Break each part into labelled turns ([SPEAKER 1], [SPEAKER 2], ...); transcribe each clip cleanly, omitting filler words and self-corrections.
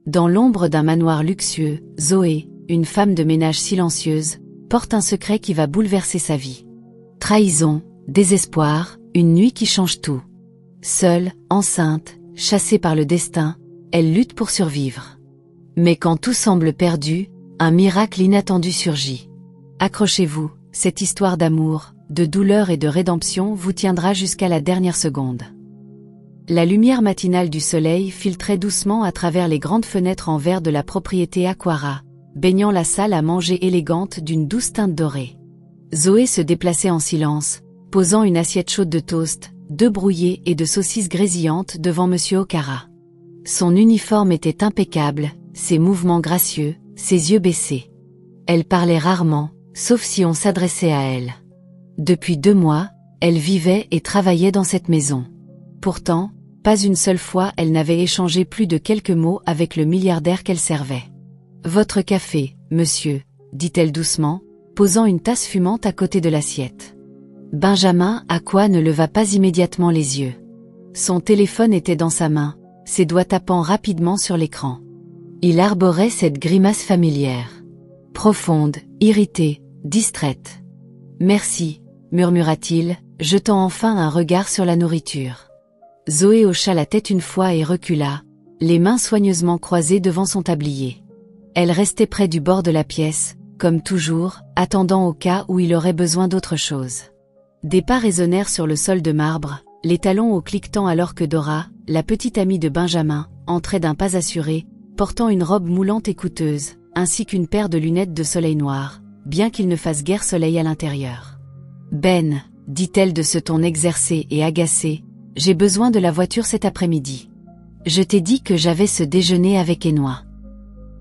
[SPEAKER 1] Dans l'ombre d'un manoir luxueux, Zoé, une femme de ménage silencieuse, porte un secret qui va bouleverser sa vie. Trahison, désespoir, une nuit qui change tout. Seule, enceinte, chassée par le destin, elle lutte pour survivre. Mais quand tout semble perdu, un miracle inattendu surgit. Accrochez-vous, cette histoire d'amour, de douleur et de rédemption vous tiendra jusqu'à la dernière seconde. La lumière matinale du soleil filtrait doucement à travers les grandes fenêtres en verre de la propriété Aquara, baignant la salle à manger élégante d'une douce teinte dorée. Zoé se déplaçait en silence, posant une assiette chaude de toast, d'œufs brouillés et de saucisses grésillantes devant Monsieur Okara. Son uniforme était impeccable, ses mouvements gracieux, ses yeux baissés. Elle parlait rarement, sauf si on s'adressait à elle. Depuis 2 mois, elle vivait et travaillait dans cette maison. Pourtant, pas une seule fois elle n'avait échangé plus de quelques mots avec le milliardaire qu'elle servait. « Votre café, monsieur », dit-elle doucement, posant une tasse fumante à côté de l'assiette. Benjamin Aqua ne leva pas immédiatement les yeux. Son téléphone était dans sa main, ses doigts tapant rapidement sur l'écran. Il arborait cette grimace familière. Profonde, irritée, distraite. « Merci », murmura-t-il, jetant enfin un regard sur la nourriture. Zoé hocha la tête une fois et recula, les mains soigneusement croisées devant son tablier. Elle restait près du bord de la pièce, comme toujours, attendant au cas où il aurait besoin d'autre chose. Des pas résonnèrent sur le sol de marbre, les talons au cliquetant alors que Dora, la petite amie de Benjamin, entrait d'un pas assuré, portant une robe moulante et coûteuse, ainsi qu'une paire de lunettes de soleil noir, bien qu'il ne fasse guère soleil à l'intérieur. « Ben, dit-elle de ce ton exercé et agacé, j'ai besoin de la voiture cet après-midi. Je t'ai dit que j'avais ce déjeuner avec Enoa. »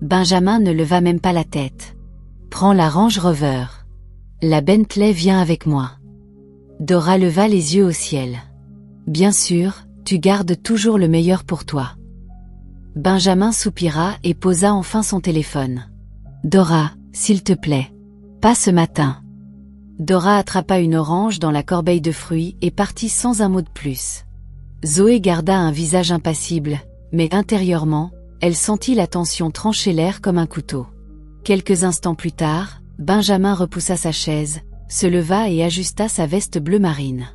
[SPEAKER 1] Benjamin ne leva même pas la tête. « Prends la Range Rover. La Bentley vient avec moi. » Dora leva les yeux au ciel. « Bien sûr, tu gardes toujours le meilleur pour toi. » Benjamin soupira et posa enfin son téléphone. « Dora, s'il te plaît. Pas ce matin. » Dora attrapa une orange dans la corbeille de fruits et partit sans un mot de plus. Zoé garda un visage impassible, mais intérieurement, elle sentit la tension trancher l'air comme un couteau. Quelques instants plus tard, Benjamin repoussa sa chaise, se leva et ajusta sa veste bleu marine.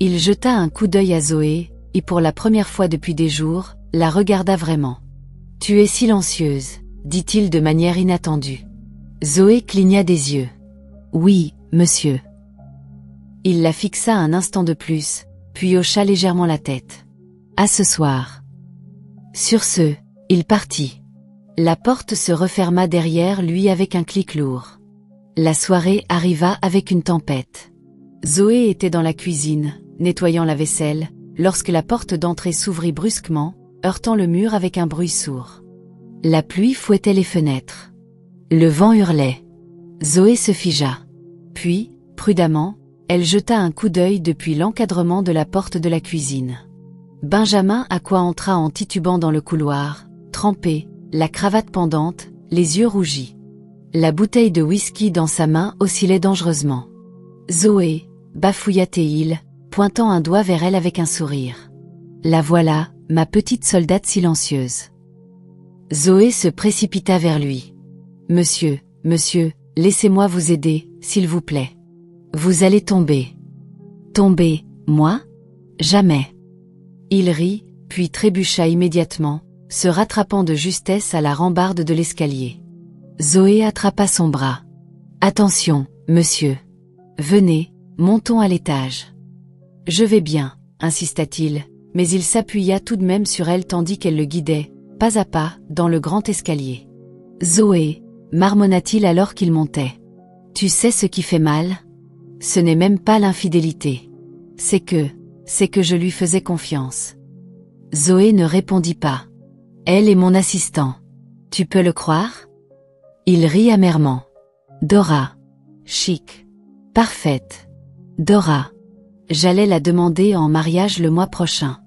[SPEAKER 1] Il jeta un coup d'œil à Zoé, et pour la première fois depuis des jours, la regarda vraiment. « Tu es silencieuse, » dit-il de manière inattendue. Zoé cligna des yeux. « Oui, monsieur. » Il la fixa un instant de plus, puis hocha légèrement la tête. « À ce soir. » Sur ce, il partit. La porte se referma derrière lui avec un clic lourd. La soirée arriva avec une tempête. Zoé était dans la cuisine, nettoyant la vaisselle, lorsque la porte d'entrée s'ouvrit brusquement, heurtant le mur avec un bruit sourd. La pluie fouettait les fenêtres. Le vent hurlait. Zoé se figea. Puis, prudemment, elle jeta un coup d'œil depuis l'encadrement de la porte de la cuisine. Benjamin Aqua entra en titubant dans le couloir, trempé, la cravate pendante, les yeux rougis. La bouteille de whisky dans sa main oscillait dangereusement. « Zoé » bafouilla-t-il, pointant un doigt vers elle avec un sourire. « La voilà, ma petite soldate silencieuse. » Zoé se précipita vers lui. « Monsieur, laissez-moi vous aider, s'il vous plaît. Vous allez tomber. »« Tomber, moi ? Jamais. » Il rit, puis trébucha immédiatement, se rattrapant de justesse à la rambarde de l'escalier. Zoé attrapa son bras. « Attention, monsieur. Venez, montons à l'étage. »« Je vais bien, » insista-t-il, mais il s'appuya tout de même sur elle tandis qu'elle le guidait, pas à pas, dans le grand escalier. « Zoé, » marmonna-t-il alors qu'il montait. « Tu sais ce qui fait mal ? Ce n'est même pas l'infidélité. C'est que je lui faisais confiance. » Zoé ne répondit pas. « Elle est mon assistant. Tu peux le croire ? » Il rit amèrement. « Dora. Chic. Parfaite. Dora. J'allais la demander en mariage le mois prochain. »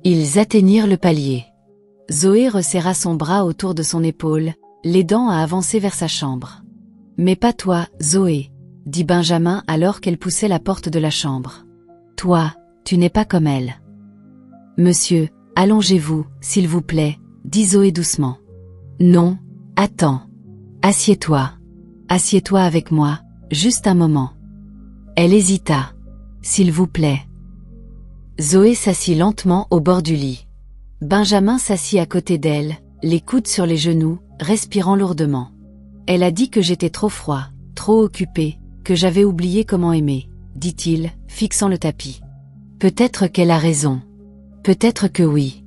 [SPEAKER 1] Ils atteignirent le palier. Zoé resserra son bras autour de son épaule, l'aidant à avancer vers sa chambre. « Mais pas toi, Zoé, » dit Benjamin alors qu'elle poussait la porte de la chambre. « Toi, tu n'es pas comme elle. »« Monsieur, allongez-vous, s'il vous plaît, » dit Zoé doucement. Non, attends. Assieds-toi. Assieds-toi avec moi, juste un moment. Elle hésita. S'il vous plaît. Zoé s'assit lentement au bord du lit. Benjamin s'assit à côté d'elle, les coudes sur les genoux, respirant lourdement. Elle a dit que j'étais trop froid, trop occupé, que j'avais oublié comment aimer, dit-il, fixant le tapis. Peut-être qu'elle a raison. Peut-être que oui.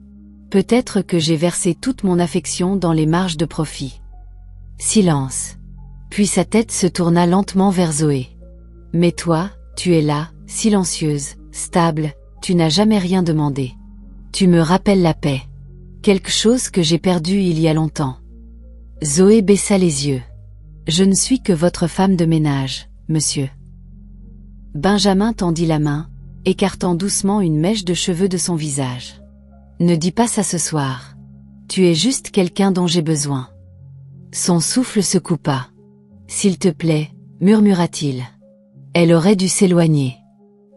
[SPEAKER 1] Peut-être que j'ai versé toute mon affection dans les marges de profit. Silence. Puis sa tête se tourna lentement vers Zoé. Mais toi, tu es là, silencieuse, stable, tu n'as jamais rien demandé. Tu me rappelles la paix. Quelque chose que j'ai perdu il y a longtemps. Zoé baissa les yeux. Je ne suis que votre femme de ménage, monsieur. Benjamin tendit la main, écartant doucement une mèche de cheveux de son visage. Ne dis pas ça ce soir. Tu es juste quelqu'un dont j'ai besoin. Son souffle se coupa. S'il te plaît, murmura-t-il. Elle aurait dû s'éloigner.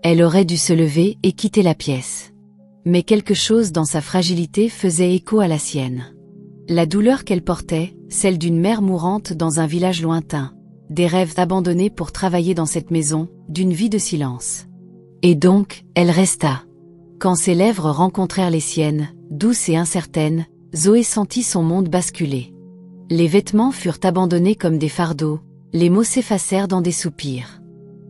[SPEAKER 1] Elle aurait dû se lever et quitter la pièce. Mais quelque chose dans sa fragilité faisait écho à la sienne. La douleur qu'elle portait, celle d'une mère mourante dans un village lointain, des rêves abandonnés pour travailler dans cette maison, d'une vie de silence. Et donc, elle resta. Quand ses lèvres rencontrèrent les siennes, douces et incertaines, Zoé sentit son monde basculer. Les vêtements furent abandonnés comme des fardeaux, les mots s'effacèrent dans des soupirs.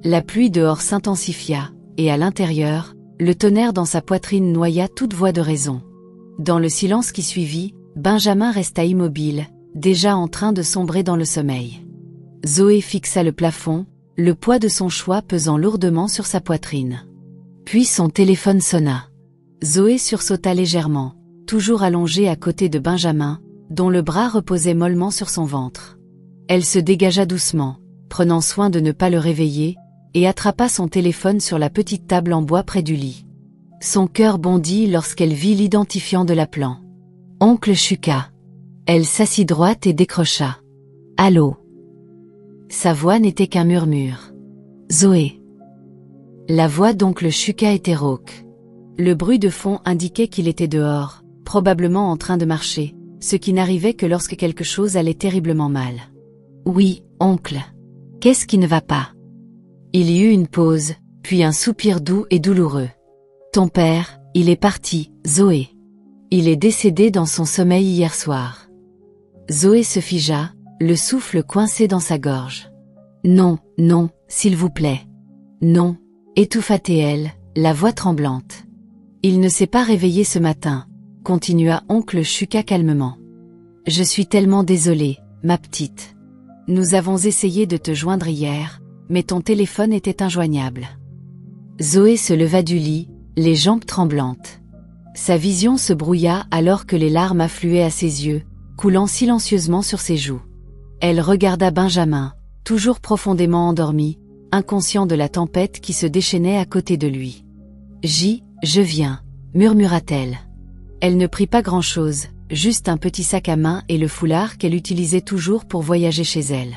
[SPEAKER 1] La pluie dehors s'intensifia, et à l'intérieur, le tonnerre dans sa poitrine noya toute voix de raison. Dans le silence qui suivit, Benjamin resta immobile, déjà en train de sombrer dans le sommeil. Zoé fixa le plafond, le poids de son choix pesant lourdement sur sa poitrine. Puis son téléphone sonna. Zoé sursauta légèrement, toujours allongée à côté de Benjamin, dont le bras reposait mollement sur son ventre. Elle se dégagea doucement, prenant soin de ne pas le réveiller, et attrapa son téléphone sur la petite table en bois près du lit. Son cœur bondit lorsqu'elle vit l'identifiant de l'appelant. Oncle Chuka. Elle s'assit droite et décrocha. Allô. Sa voix n'était qu'un murmure. Zoé. La voix d'oncle Chuka était rauque. Le bruit de fond indiquait qu'il était dehors, probablement en train de marcher, ce qui n'arrivait que lorsque quelque chose allait terriblement mal. Oui, oncle. Qu'est-ce qui ne va pas? Il y eut une pause, puis un soupir doux et douloureux. Ton père, il est parti, Zoé. Il est décédé dans son sommeil hier soir. Zoé se figea, le souffle coincé dans sa gorge. Non, non, s'il vous plaît. Non, étouffa-t-elle, la voix tremblante. Il ne s'est pas réveillé ce matin, continua oncle Chuka calmement. Je suis tellement désolée, ma petite. Nous avons essayé de te joindre hier, mais ton téléphone était injoignable. Zoé se leva du lit, les jambes tremblantes. Sa vision se brouilla alors que les larmes affluaient à ses yeux, coulant silencieusement sur ses joues. Elle regarda Benjamin, toujours profondément endormi, inconscient de la tempête qui se déchaînait à côté de lui. Je viens, murmura-t-elle. Elle ne prit pas grand-chose, juste un petit sac à main et le foulard qu'elle utilisait toujours pour voyager chez elle.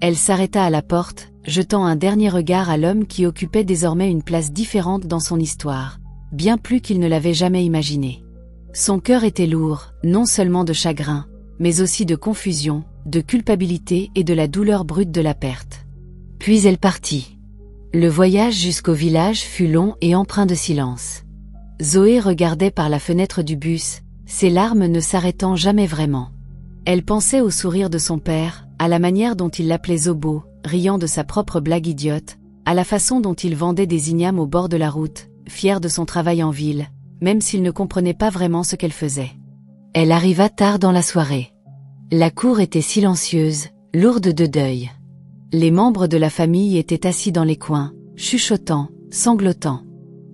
[SPEAKER 1] Elle s'arrêta à la porte, jetant un dernier regard à l'homme qui occupait désormais une place différente dans son histoire, bien plus qu'il ne l'avait jamais imaginé. Son cœur était lourd, non seulement de chagrin, mais aussi de confusion, de culpabilité et de la douleur brute de la perte. Puis elle partit. Le voyage jusqu'au village fut long et empreint de silence. Zoé regardait par la fenêtre du bus, ses larmes ne s'arrêtant jamais vraiment. Elle pensait au sourire de son père, à la manière dont il l'appelait Zobo, riant de sa propre blague idiote, à la façon dont il vendait des ignames au bord de la route, fier de son travail en ville, même s'il ne comprenait pas vraiment ce qu'elle faisait. Elle arriva tard dans la soirée. La cour était silencieuse, lourde de deuil. Les membres de la famille étaient assis dans les coins, chuchotant, sanglotant.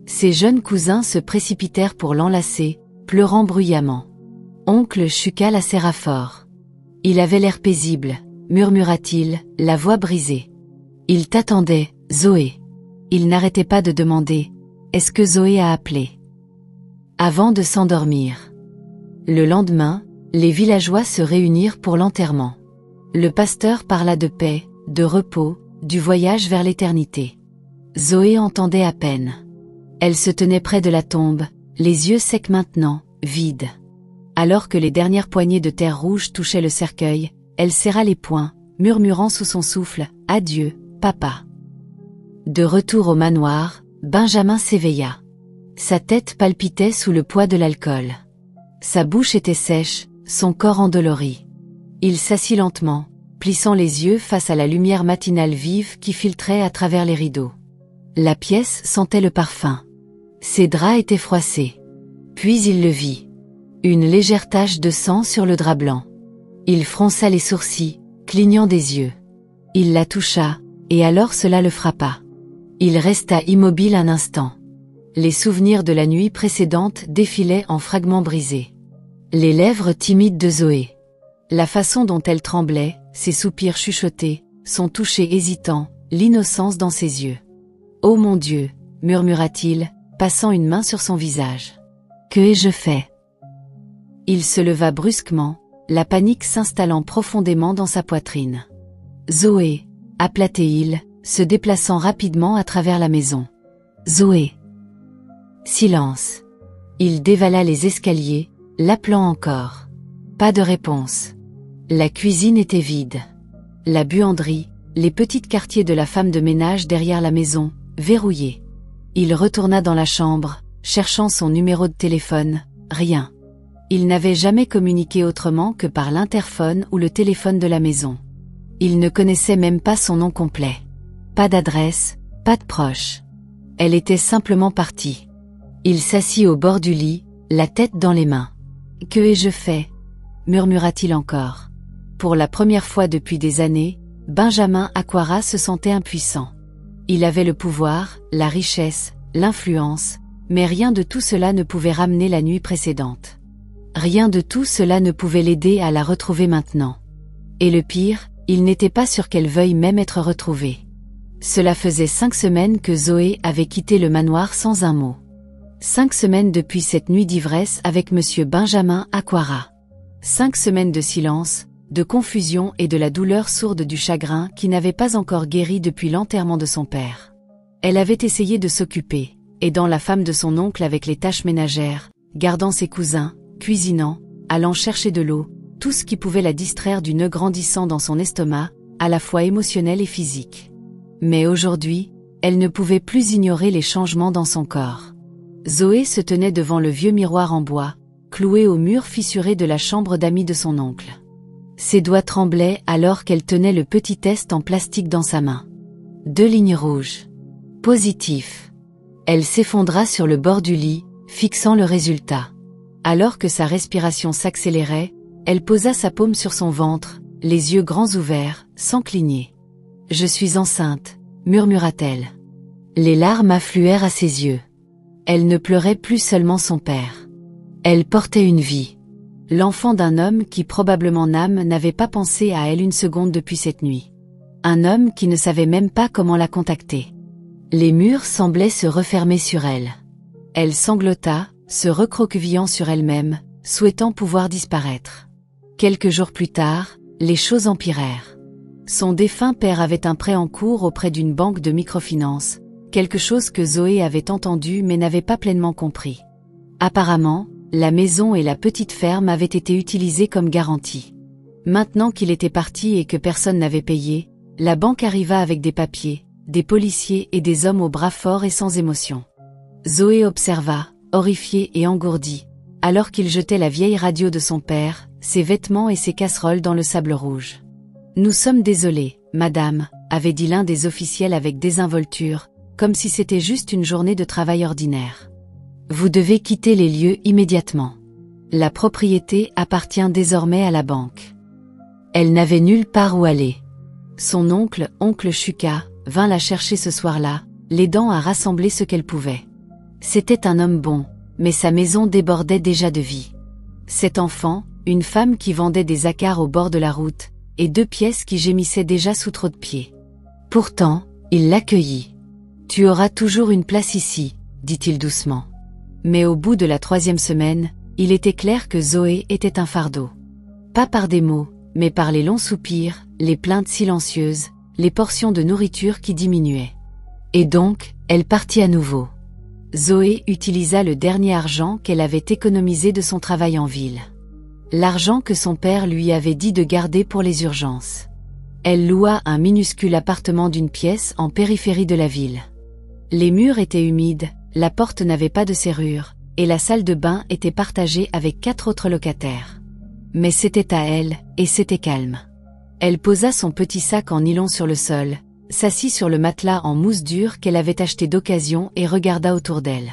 [SPEAKER 1] Ses jeunes cousins se précipitèrent pour l'enlacer, pleurant bruyamment. Oncle Chuka la serra fort. Il avait l'air paisible, murmura-t-il, la voix brisée. Il t'attendait, Zoé. Il n'arrêtait pas de demander, est-ce que Zoé a appelé? Avant de s'endormir. Le lendemain, les villageois se réunirent pour l'enterrement. Le pasteur parla de paix, de repos, du voyage vers l'éternité. Zoé entendait à peine. Elle se tenait près de la tombe, les yeux secs maintenant, vides. Alors que les dernières poignées de terre rouge touchaient le cercueil, elle serra les poings, murmurant sous son souffle « Adieu, papa ». De retour au manoir, Benjamin s'éveilla. Sa tête palpitait sous le poids de l'alcool. Sa bouche était sèche, son corps endolori. Il s'assit lentement, plissant les yeux face à la lumière matinale vive qui filtrait à travers les rideaux. La pièce sentait le parfum. Ses draps étaient froissés. Puis il le vit. Une légère tache de sang sur le drap blanc. Il fronça les sourcils, clignant des yeux. Il la toucha, et alors cela le frappa. Il resta immobile un instant. Les souvenirs de la nuit précédente défilaient en fragments brisés. Les lèvres timides de Zoé. La façon dont elle tremblait, ses soupirs chuchotés, son toucher hésitant, l'innocence dans ses yeux. « Oh mon Dieu !» murmura-t-il, passant une main sur son visage. « Que ai-je fait ?» Il se leva brusquement, la panique s'installant profondément dans sa poitrine. « Zoé !» appela-t-il, se déplaçant rapidement à travers la maison. « Zoé !» Silence. Il dévala les escaliers, l'appelant encore. Pas de réponse. La cuisine était vide. La buanderie, les petits quartiers de la femme de ménage derrière la maison, verrouillés. Il retourna dans la chambre, cherchant son numéro de téléphone, rien. Il n'avait jamais communiqué autrement que par l'interphone ou le téléphone de la maison. Il ne connaissait même pas son nom complet. Pas d'adresse, pas de proche. Elle était simplement partie. Il s'assit au bord du lit, la tête dans les mains. « Que ai-je fait ?» murmura-t-il encore. Pour la première fois depuis des années, Benjamin Aquara se sentait impuissant. Il avait le pouvoir, la richesse, l'influence, mais rien de tout cela ne pouvait ramener la nuit précédente. Rien de tout cela ne pouvait l'aider à la retrouver maintenant. Et le pire, il n'était pas sûr qu'elle veuille même être retrouvée. Cela faisait 5 semaines que Zoé avait quitté le manoir sans un mot. 5 semaines depuis cette nuit d'ivresse avec monsieur Benjamin Aquara. 5 semaines de silence, de confusion et de la douleur sourde du chagrin qui n'avait pas encore guéri depuis l'enterrement de son père. Elle avait essayé de s'occuper, aidant la femme de son oncle avec les tâches ménagères, gardant ses cousins, cuisinant, allant chercher de l'eau, tout ce qui pouvait la distraire du nœud grandissant dans son estomac, à la fois émotionnel et physique. Mais aujourd'hui, elle ne pouvait plus ignorer les changements dans son corps. Zoé se tenait devant le vieux miroir en bois, cloué au mur fissuré de la chambre d'amis de son oncle. Ses doigts tremblaient alors qu'elle tenait le petit test en plastique dans sa main. 2 lignes rouges. Positif. Elle s'effondra sur le bord du lit, fixant le résultat. Alors que sa respiration s'accélérait, elle posa sa paume sur son ventre, les yeux grands ouverts, sans cligner. « Je suis enceinte », murmura-t-elle. Les larmes affluèrent à ses yeux. Elle ne pleurait plus seulement son père. Elle portait une vie. L'enfant d'un homme qui probablement n'avait pas pensé à elle une seconde depuis cette nuit. Un homme qui ne savait même pas comment la contacter. Les murs semblaient se refermer sur elle. Elle sanglota, se recroquevillant sur elle-même, souhaitant pouvoir disparaître. Quelques jours plus tard, les choses empirèrent. Son défunt père avait un prêt en cours auprès d'une banque de microfinance, quelque chose que Zoé avait entendu mais n'avait pas pleinement compris. Apparemment, la maison et la petite ferme avaient été utilisées comme garantie. Maintenant qu'il était parti et que personne n'avait payé, la banque arriva avec des papiers, des policiers et des hommes aux bras forts et sans émotion. Zoé observa, horrifiée et engourdie, alors qu'il jetait la vieille radio de son père, ses vêtements et ses casseroles dans le sable rouge. « Nous sommes désolés, madame », avait dit l'un des officiels avec désinvolture, comme si c'était juste une journée de travail ordinaire. « Vous devez quitter les lieux immédiatement. La propriété appartient désormais à la banque. » Elle n'avait nulle part où aller. Son oncle Chuka, vint la chercher ce soir-là, l'aidant à rassembler ce qu'elle pouvait. C'était un homme bon, mais sa maison débordait déjà de vie. Cet enfant, une femme qui vendait des acars au bord de la route, et 2 pièces qui gémissaient déjà sous trop de pieds. Pourtant, il l'accueillit. « Tu auras toujours une place ici », dit-il doucement. Mais au bout de la 3e semaine, il était clair que Zoé était un fardeau. Pas par des mots, mais par les longs soupirs, les plaintes silencieuses, les portions de nourriture qui diminuaient. Et donc, elle partit à nouveau. Zoé utilisa le dernier argent qu'elle avait économisé de son travail en ville. l'argent que son père lui avait dit de garder pour les urgences. Elle loua un minuscule appartement d'une pièce en périphérie de la ville. Les murs étaient humides, la porte n'avait pas de serrure, et la salle de bain était partagée avec 4 autres locataires. Mais c'était à elle, et c'était calme. Elle posa son petit sac en nylon sur le sol, s'assit sur le matelas en mousse dure qu'elle avait acheté d'occasion et regarda autour d'elle.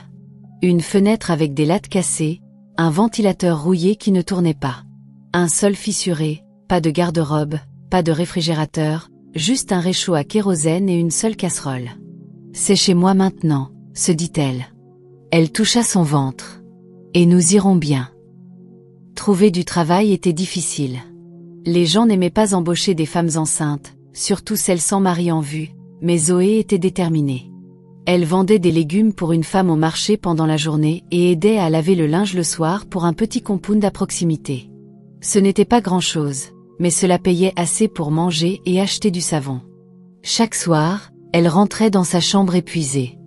[SPEAKER 1] Une fenêtre avec des lattes cassées, un ventilateur rouillé qui ne tournait pas. Un sol fissuré, pas de garde-robe, pas de réfrigérateur, juste un réchaud à kérosène et une seule casserole. « C'est chez moi maintenant », se dit-elle. Elle toucha son ventre. « Et nous irons bien. » Trouver du travail était difficile. Les gens n'aimaient pas embaucher des femmes enceintes, surtout celles sans mari en vue, mais Zoé était déterminée. Elle vendait des légumes pour une femme au marché pendant la journée et aidait à laver le linge le soir pour un petit compound à proximité. Ce n'était pas grand-chose, mais cela payait assez pour manger et acheter du savon. Chaque soir, elle rentrait dans sa chambre épuisée.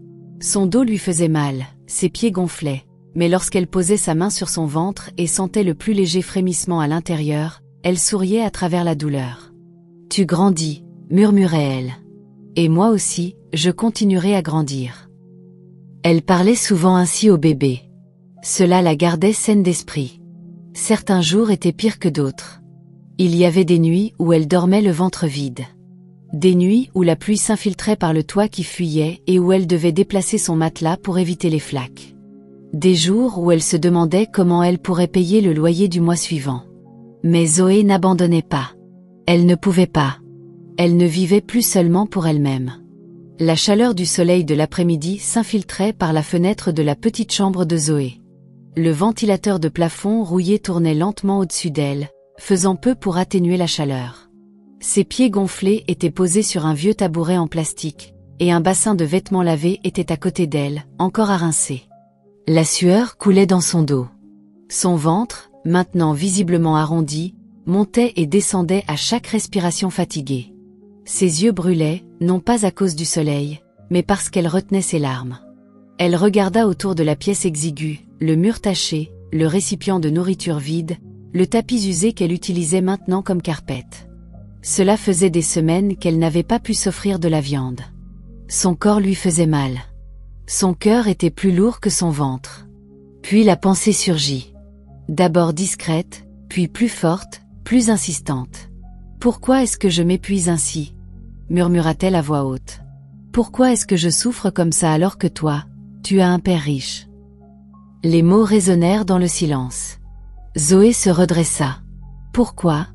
[SPEAKER 1] Son dos lui faisait mal, ses pieds gonflaient, mais lorsqu'elle posait sa main sur son ventre et sentait le plus léger frémissement à l'intérieur, elle souriait à travers la douleur. « Tu grandis », murmurait-elle. « Et moi aussi, je continuerai à grandir. » Elle parlait souvent ainsi au bébé. Cela la gardait saine d'esprit. Certains jours étaient pires que d'autres. Il y avait des nuits où elle dormait le ventre vide. Des nuits où la pluie s'infiltrait par le toit qui fuyait et où elle devait déplacer son matelas pour éviter les flaques. Des jours où elle se demandait comment elle pourrait payer le loyer du mois suivant. Mais Zoé n'abandonnait pas. Elle ne pouvait pas. Elle ne vivait plus seulement pour elle-même. La chaleur du soleil de l'après-midi s'infiltrait par la fenêtre de la petite chambre de Zoé. Le ventilateur de plafond rouillé tournait lentement au-dessus d'elle, faisant peu pour atténuer la chaleur. Ses pieds gonflés étaient posés sur un vieux tabouret en plastique, et un bassin de vêtements lavés était à côté d'elle, encore à rincer. La sueur coulait dans son dos. Son ventre, maintenant visiblement arrondi, montait et descendait à chaque respiration fatiguée. Ses yeux brûlaient, non pas à cause du soleil, mais parce qu'elle retenait ses larmes. Elle regarda autour de la pièce exiguë, le mur taché, le récipient de nourriture vide, le tapis usé qu'elle utilisait maintenant comme carpette. Cela faisait des semaines qu'elle n'avait pas pu s'offrir de la viande. Son corps lui faisait mal. Son cœur était plus lourd que son ventre. Puis la pensée surgit. D'abord discrète, puis plus forte, plus insistante. « Pourquoi est-ce que je m'épuise ainsi ?» murmura-t-elle à voix haute. « Pourquoi est-ce que je souffre comme ça alors que toi, tu as un père riche ?» Les mots résonnèrent dans le silence. Zoé se redressa. « Pourquoi ?»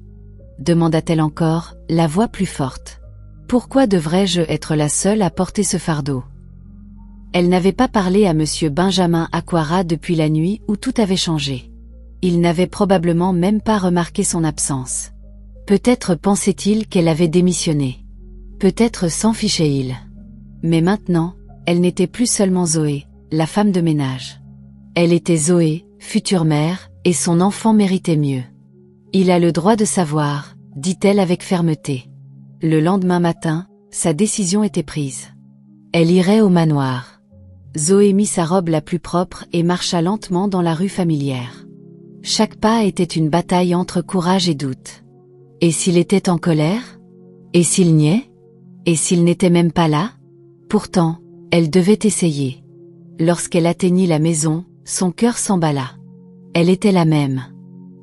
[SPEAKER 1] demanda-t-elle encore, la voix plus forte. « Pourquoi devrais-je être la seule à porter ce fardeau ?» Elle n'avait pas parlé à monsieur Benjamin Aquara depuis la nuit où tout avait changé. Il n'avait probablement même pas remarqué son absence. Peut-être pensait-il qu'elle avait démissionné. Peut-être s'en fichait-il. Mais maintenant, elle n'était plus seulement Zoé, la femme de ménage. Elle était Zoé, future mère, et son enfant méritait mieux. Il a le droit de savoir, dit-elle avec fermeté. Le lendemain matin, sa décision était prise. Elle irait au manoir. Zoé mit sa robe la plus propre et marcha lentement dans la rue familière. Chaque pas était une bataille entre courage et doute. Et s'il était en colère? Et s'il niait? Et s'il n'était même pas là? Pourtant, elle devait essayer. Lorsqu'elle atteignit la maison, son cœur s'emballa. Elle était la même.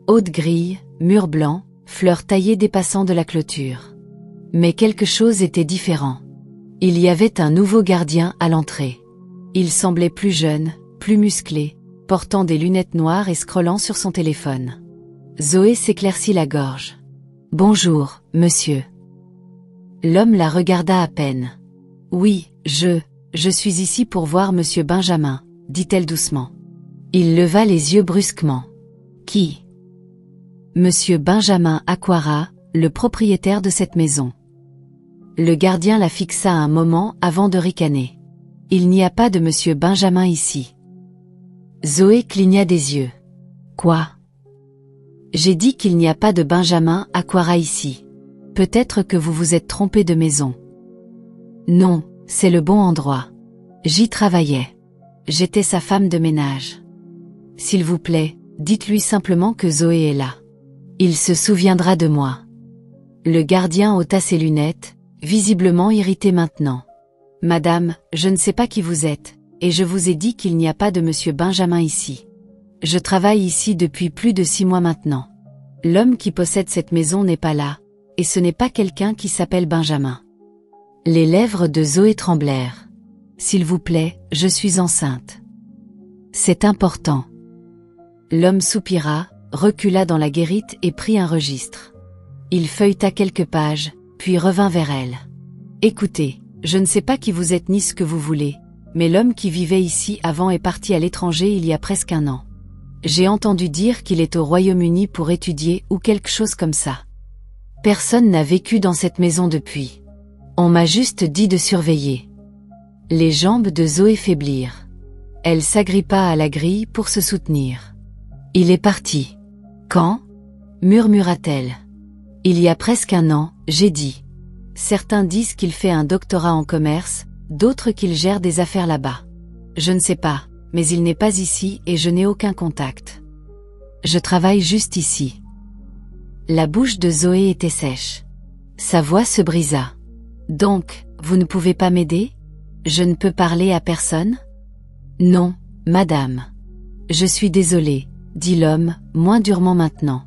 [SPEAKER 1] Haute grille, mur blanc, fleurs taillées dépassant de la clôture. Mais quelque chose était différent. Il y avait un nouveau gardien à l'entrée. Il semblait plus jeune, plus musclé, portant des lunettes noires et scrollant sur son téléphone. Zoé s'éclaircit la gorge. « Bonjour, monsieur. » L'homme la regarda à peine. « Oui, je suis ici pour voir monsieur Benjamin, » dit-elle doucement. Il leva les yeux brusquement. « Qui ?» Monsieur Benjamin Aquara, le propriétaire de cette maison. Le gardien la fixa un moment avant de ricaner. « Il n'y a pas de monsieur Benjamin ici. » Zoé cligna des yeux. « Quoi ? » J'ai dit qu'il n'y a pas de Benjamin Aquara ici. Peut-être que vous vous êtes trompé de maison. Non, c'est le bon endroit. J'y travaillais. J'étais sa femme de ménage. S'il vous plaît, dites-lui simplement que Zoé est là. Il se souviendra de moi. Le gardien ôta ses lunettes, visiblement irrité maintenant. Madame, je ne sais pas qui vous êtes, et je vous ai dit qu'il n'y a pas de monsieur Benjamin ici. Je travaille ici depuis plus de 6 mois maintenant. L'homme qui possède cette maison n'est pas là, et ce n'est pas quelqu'un qui s'appelle Benjamin. Les lèvres de Zoé tremblèrent. S'il vous plaît, je suis enceinte. C'est important. L'homme soupira, recula dans la guérite et prit un registre. Il feuilleta quelques pages, puis revint vers elle. Écoutez, je ne sais pas qui vous êtes ni ce que vous voulez, mais l'homme qui vivait ici avant est parti à l'étranger il y a presque 1 an. J'ai entendu dire qu'il est au Royaume-Uni pour étudier ou quelque chose comme ça. Personne n'a vécu dans cette maison depuis. On m'a juste dit de surveiller. Les jambes de Zoé faiblirent. Elle s'agrippa à la grille pour se soutenir. Il est parti. Quand ? Murmura-t-elle. Il y a presque 1 an, j'ai dit. Certains disent qu'il fait un doctorat en commerce, d'autres qu'il gère des affaires là-bas. Je ne sais pas, mais il n'est pas ici et je n'ai aucun contact. Je travaille juste ici. La bouche de Zoé était sèche. Sa voix se brisa. Donc, vous ne pouvez pas m'aider ? Je ne peux parler à personne ? Non, madame. Je suis désolé, dit l'homme, moins durement maintenant.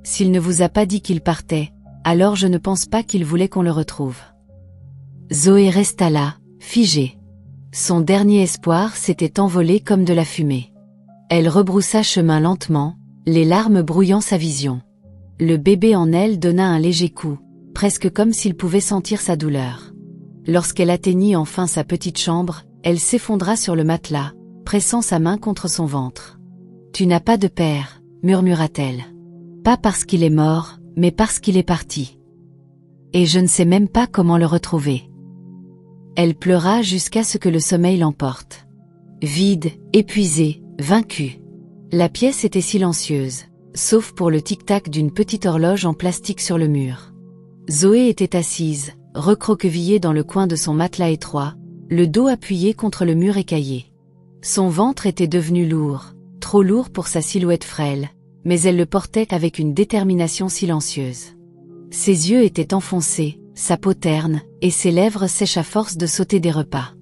[SPEAKER 1] S'il ne vous a pas dit qu'il partait, alors je ne pense pas qu'il voulait qu'on le retrouve. Zoé resta là, figée. Son dernier espoir s'était envolé comme de la fumée. Elle rebroussa chemin lentement, les larmes brouillant sa vision. Le bébé en elle donna un léger coup, presque comme s'il pouvait sentir sa douleur. Lorsqu'elle atteignit enfin sa petite chambre, elle s'effondra sur le matelas, pressant sa main contre son ventre. « Tu n'as pas de père », murmura-t-elle. « Pas parce qu'il est mort, mais parce qu'il est parti. Et je ne sais même pas comment le retrouver. » Elle pleura jusqu'à ce que le sommeil l'emporte. Vide, épuisée, vaincue. La pièce était silencieuse, sauf pour le tic-tac d'une petite horloge en plastique sur le mur. Zoé était assise, recroquevillée dans le coin de son matelas étroit, le dos appuyé contre le mur écaillé. Son ventre était devenu lourd, trop lourd pour sa silhouette frêle, mais elle le portait avec une détermination silencieuse. Ses yeux étaient enfoncés, sa peau terne, et ses lèvres sèches à force de sauter des repas.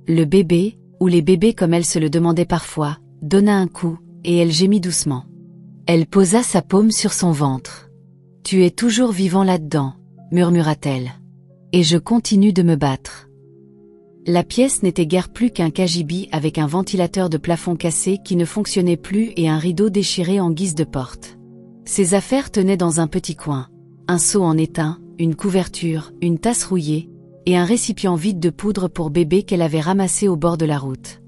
[SPEAKER 1] Le bébé, ou les bébés comme elle se le demandait parfois, donna un coup, et elle gémit doucement. Elle posa sa paume sur son ventre. « Tu es toujours vivant là-dedans », murmura-t-elle. « Et je continue de me battre. » La pièce n'était guère plus qu'un cagibi avec un ventilateur de plafond cassé qui ne fonctionnait plus et un rideau déchiré en guise de porte. Ses affaires tenaient dans un petit coin. Un seau en étain, une couverture, une tasse rouillée, et un récipient vide de poudre pour bébé qu'elle avait ramassé au bord de la route.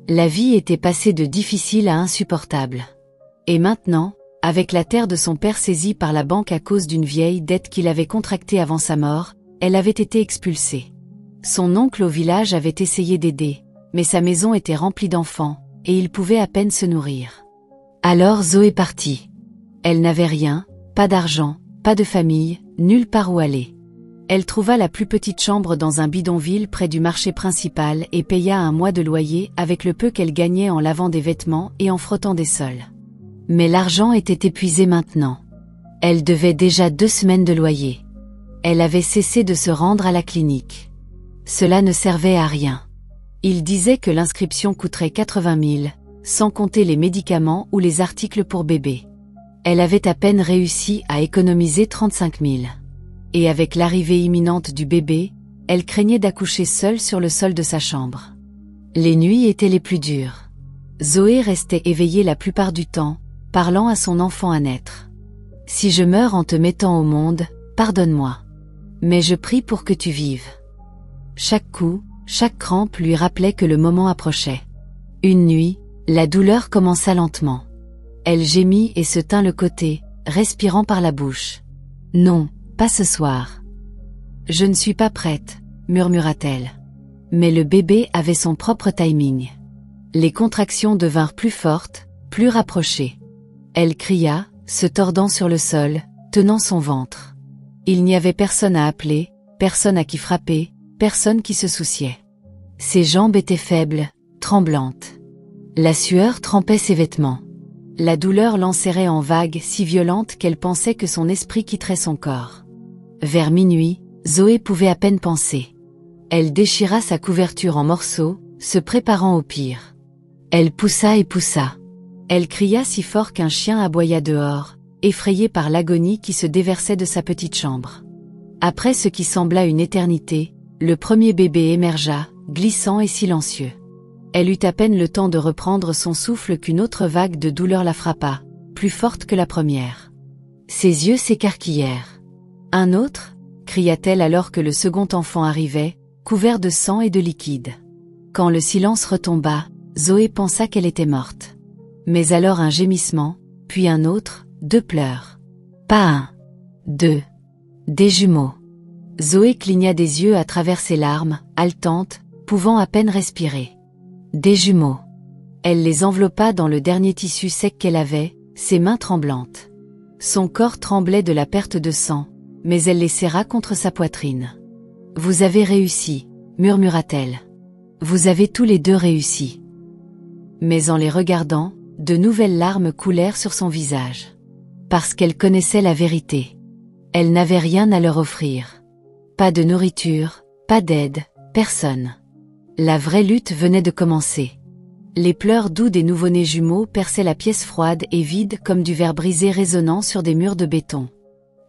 [SPEAKER 1] La vie était passée de difficile à insupportable. Et maintenant, avec la terre de son père saisie par la banque à cause d'une vieille dette qu'il avait contractée avant sa mort, elle avait été expulsée. Son oncle au village avait essayé d'aider, mais sa maison était remplie d'enfants, et il pouvait à peine se nourrir. Alors Zoé partit. Elle n'avait rien, pas d'argent, pas de famille, nulle part où aller. Elle trouva la plus petite chambre dans un bidonville près du marché principal et paya 1 mois de loyer avec le peu qu'elle gagnait en lavant des vêtements et en frottant des sols. Mais l'argent était épuisé maintenant. Elle devait déjà 2 semaines de loyer. Elle avait cessé de se rendre à la clinique. Cela ne servait à rien. Il disait que l'inscription coûterait 80 000, sans compter les médicaments ou les articles pour bébé. Elle avait à peine réussi à économiser 35 000. Et avec l'arrivée imminente du bébé, elle craignait d'accoucher seule sur le sol de sa chambre. Les nuits étaient les plus dures. Zoé restait éveillée la plupart du temps, parlant à son enfant à naître. « Si je meurs en te mettant au monde, pardonne-moi. Mais je prie pour que tu vives. » Chaque coup, chaque crampe lui rappelait que le moment approchait. Une nuit, la douleur commença lentement. Elle gémit et se tint le côté, respirant par la bouche. « Non, pas ce soir. »« Je ne suis pas prête, » murmura-t-elle. Mais le bébé avait son propre timing. Les contractions devinrent plus fortes, plus rapprochées. Elle cria, se tordant sur le sol, tenant son ventre. Il n'y avait personne à appeler, personne à qui frapper, personne qui se souciait. Ses jambes étaient faibles, tremblantes. La sueur trempait ses vêtements. La douleur l'enserrait en vagues si violentes qu'elle pensait que son esprit quitterait son corps. Vers minuit, Zoé pouvait à peine penser. Elle déchira sa couverture en morceaux, se préparant au pire. Elle poussa et poussa. Elle cria si fort qu'un chien aboya dehors, effrayé par l'agonie qui se déversait de sa petite chambre. Après ce qui sembla une éternité, le premier bébé émergea, glissant et silencieux. Elle eut à peine le temps de reprendre son souffle qu'une autre vague de douleur la frappa, plus forte que la première. Ses yeux s'écarquillèrent. « Un autre ?» cria-t-elle alors que le second enfant arrivait, couvert de sang et de liquide. Quand le silence retomba, Zoé pensa qu'elle était morte. Mais alors un gémissement, puis un autre, 2 pleurs. Pas 1, 2. Des jumeaux. Zoé cligna des yeux à travers ses larmes, haletante, pouvant à peine respirer. Des jumeaux. Elle les enveloppa dans le dernier tissu sec qu'elle avait, ses mains tremblantes. Son corps tremblait de la perte de sang, mais elle les serra contre sa poitrine. « Vous avez réussi », murmura-t-elle. « Vous avez tous les deux réussi. » Mais en les regardant, de nouvelles larmes coulèrent sur son visage. Parce qu'elle connaissait la vérité. Elle n'avait rien à leur offrir. Pas de nourriture, pas d'aide, personne. La vraie lutte venait de commencer. Les pleurs doux des nouveau-nés jumeaux perçaient la pièce froide et vide comme du verre brisé résonnant sur des murs de béton.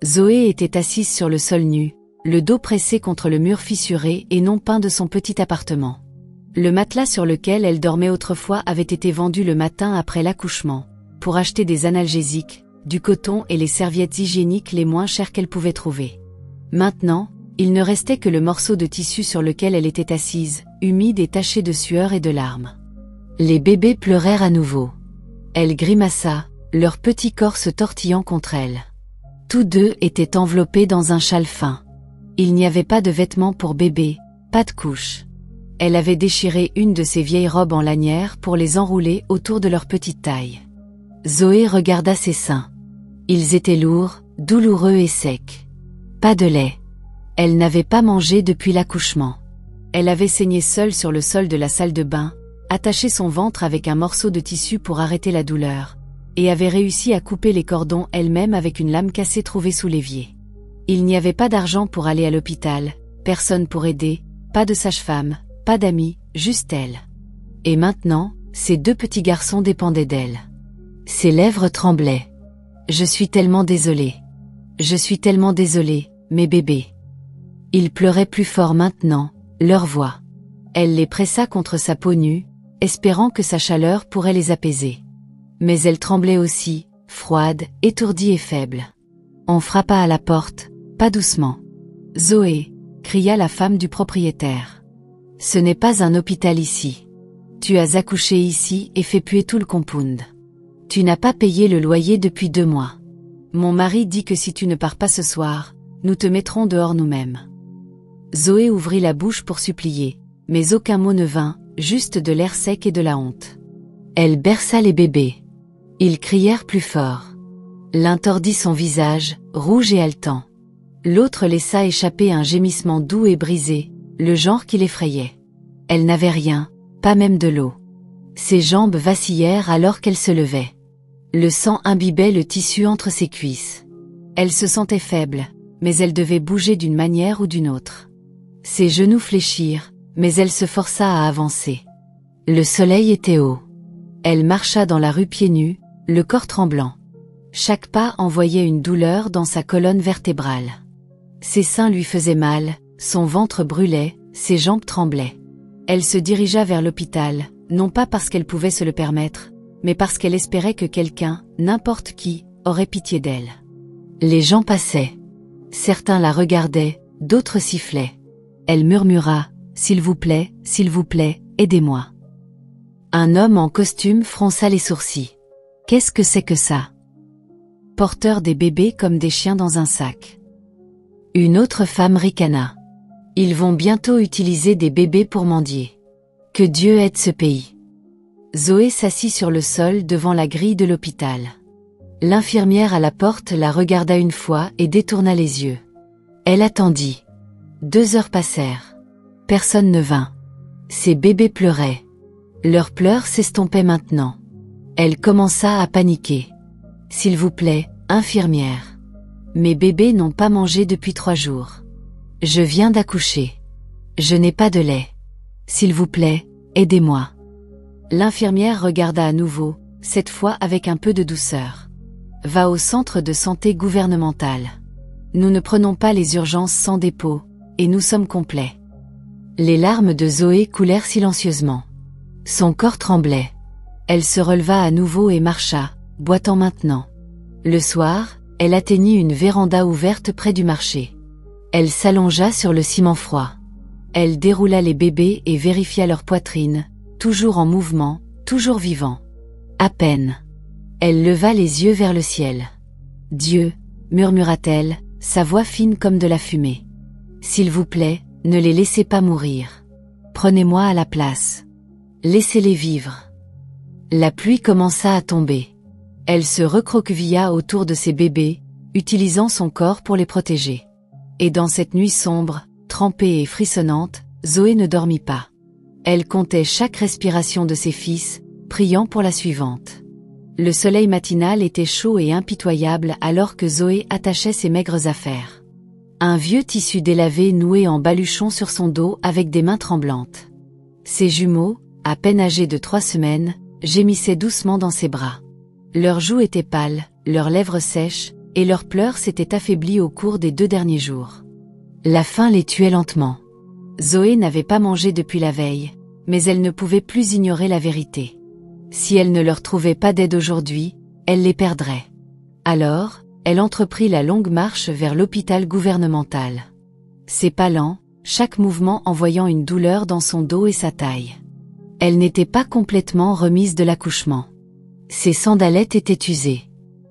[SPEAKER 1] Zoé était assise sur le sol nu, le dos pressé contre le mur fissuré et non peint de son petit appartement. Le matelas sur lequel elle dormait autrefois avait été vendu le matin après l'accouchement, pour acheter des analgésiques, du coton et les serviettes hygiéniques les moins chères qu'elle pouvait trouver. Maintenant, il ne restait que le morceau de tissu sur lequel elle était assise, humide et taché de sueur et de larmes. Les bébés pleurèrent à nouveau. Elle grimaça, leur petit corps se tortillant contre elle. Tous deux étaient enveloppés dans un châle fin. Il n'y avait pas de vêtements pour bébé, pas de couche. Elle avait déchiré une de ses vieilles robes en lanière pour les enrouler autour de leur petite taille. Zoé regarda ses seins. Ils étaient lourds, douloureux et secs. Pas de lait. Elle n'avait pas mangé depuis l'accouchement. Elle avait saigné seule sur le sol de la salle de bain, attaché son ventre avec un morceau de tissu pour arrêter la douleur, et avait réussi à couper les cordons elle-même avec une lame cassée trouvée sous l'évier. Il n'y avait pas d'argent pour aller à l'hôpital, personne pour aider, pas de sage-femme, pas d'amis, juste elle. Et maintenant, ses 2 petits garçons dépendaient d'elle. Ses lèvres tremblaient. « Je suis tellement désolée. Je suis tellement désolée, mes bébés. » Ils pleuraient plus fort maintenant, leur voix. Elle les pressa contre sa peau nue, espérant que sa chaleur pourrait les apaiser. Mais elle tremblait aussi, froide, étourdie et faible. On frappa à la porte, pas doucement. « Zoé !» cria la femme du propriétaire. « Ce n'est pas un hôpital ici. Tu as accouché ici et fait puer tout le compound. Tu n'as pas payé le loyer depuis 2 mois. Mon mari dit que si tu ne pars pas ce soir, nous te mettrons dehors nous-mêmes. » Zoé ouvrit la bouche pour supplier, mais aucun mot ne vint, juste de l'air sec et de la honte. Elle berça les bébés. Ils crièrent plus fort. L'un tordit son visage, rouge et haletant. L'autre laissa échapper un gémissement doux et brisé, le genre qui l'effrayait. Elle n'avait rien, pas même de l'eau. Ses jambes vacillèrent alors qu'elle se levait. Le sang imbibait le tissu entre ses cuisses. Elle se sentait faible, mais elle devait bouger d'une manière ou d'une autre. Ses genoux fléchirent, mais elle se força à avancer. Le soleil était haut. Elle marcha dans la rue pieds nus, le corps tremblant. Chaque pas envoyait une douleur dans sa colonne vertébrale. Ses seins lui faisaient mal, son ventre brûlait, ses jambes tremblaient. Elle se dirigea vers l'hôpital, non pas parce qu'elle pouvait se le permettre, mais parce qu'elle espérait que quelqu'un, n'importe qui, aurait pitié d'elle. Les gens passaient. Certains la regardaient, d'autres sifflaient. Elle murmura, « S'il vous plaît, aidez-moi. » Un homme en costume fronça les sourcils. « Qu'est-ce que c'est que ça ?» Porteur des bébés comme des chiens dans un sac. Une autre femme ricana. « Ils vont bientôt utiliser des bébés pour mendier. Que Dieu aide ce pays. » Zoé s'assit sur le sol devant la grille de l'hôpital. L'infirmière à la porte la regarda une fois et détourna les yeux. Elle attendit. 2 heures passèrent. Personne ne vint. Ses bébés pleuraient. Leurs pleurs s'estompaient maintenant. Elle commença à paniquer. « S'il vous plaît, infirmière. Mes bébés n'ont pas mangé depuis 3 jours. Je viens d'accoucher. Je n'ai pas de lait. S'il vous plaît, aidez-moi. » L'infirmière regarda à nouveau, cette fois avec un peu de douceur. « Va au centre de santé gouvernemental. Nous ne prenons pas les urgences sans dépôt, et nous sommes complets. » Les larmes de Zoé coulèrent silencieusement. Son corps tremblait. Elle se releva à nouveau et marcha, boitant maintenant. Le soir, elle atteignit une véranda ouverte près du marché. Elle s'allongea sur le ciment froid. Elle déroula les bébés et vérifia leur poitrine, toujours en mouvement, toujours vivant. À peine. Elle leva les yeux vers le ciel. « Dieu, murmura-t-elle, sa voix fine comme de la fumée. S'il vous plaît, ne les laissez pas mourir. Prenez-moi à la place. Laissez-les vivre. » La pluie commença à tomber. Elle se recroquevilla autour de ses bébés, utilisant son corps pour les protéger. Et dans cette nuit sombre, trempée et frissonnante, Zoé ne dormit pas. Elle comptait chaque respiration de ses fils, priant pour la suivante. Le soleil matinal était chaud et impitoyable alors que Zoé attachait ses maigres affaires. Un vieux tissu délavé noué en baluchon sur son dos avec des mains tremblantes. Ses jumeaux, à peine âgés de 3 semaines, gémissaient doucement dans ses bras. Leurs joues étaient pâles, leurs lèvres sèches, et leurs pleurs s'étaient affaiblis au cours des 2 derniers jours. La faim les tuait lentement. Zoé n'avait pas mangé depuis la veille, mais elle ne pouvait plus ignorer la vérité. Si elle ne leur trouvait pas d'aide aujourd'hui, elle les perdrait. Alors, elle entreprit la longue marche vers l'hôpital gouvernemental. Ses pas lents, chaque mouvement envoyant une douleur dans son dos et sa taille. Elle n'était pas complètement remise de l'accouchement. Ses sandalettes étaient usées.